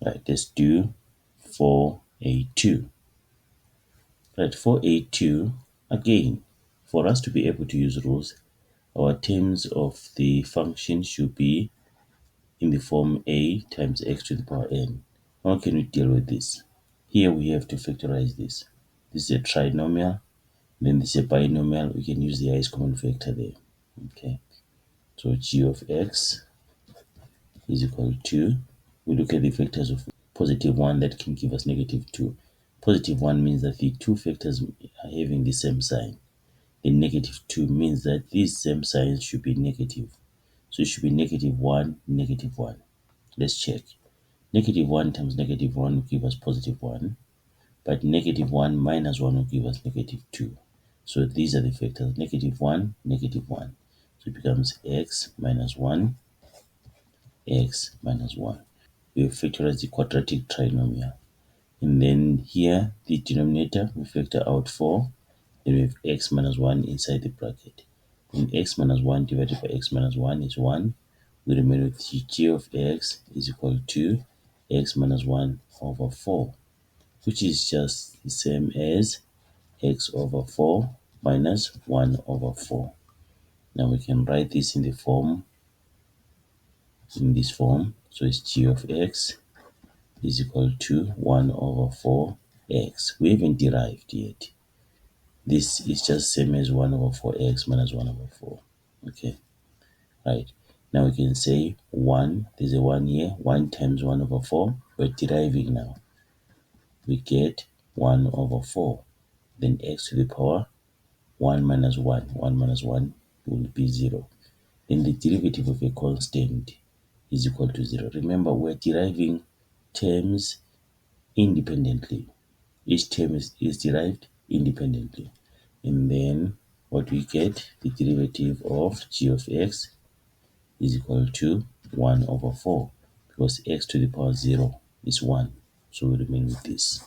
Right, let's do 4a2. Right, 4a2, again, for us to be able to use rules, our terms of the function should be in the form a times x to the power n. How can we deal with this? Here we have to factorize this. This is a trinomial, then this is a binomial. We can use the highest common factor there. Okay, so g of x is equal to, we look at the factors of positive 1 that can give us negative 2. Positive 1 means that the two factors are having the same sign. The negative 2 means that these same signs should be negative. So it should be negative 1, negative 1. Let's check. Negative 1 times negative 1 will give us positive 1, but negative 1 minus 1 will give us negative 2. So these are the factors, negative 1, negative 1. So it becomes x minus 1, x minus 1. We factorize the quadratic trinomial. And then here, the denominator, we factor out 4. Then we have x minus 1 inside the bracket. And x minus 1 divided by x minus 1 is 1. We remain with g of x is equal to x minus 1 over 4, which is just the same as x over 4 minus 1 over 4. Now we can write this in the form, in this form. So it's g of x is equal to 1 over 4x. We haven't derived yet. This is just same as 1 over 4x minus 1 over 4. Okay, right. Now we can say 1, there's a 1 here, 1 times 1 over 4. We're deriving now. We get 1 over 4. Then x to the power 1 minus 1. 1 minus 1 will be 0. Then the derivative of a constant is equal to 0. Remember, we're deriving terms independently. Each term is derived independently. And then what we get, the derivative of g of x is equal to 1 over 4, because x to the power 0 is 1. So we remain with this.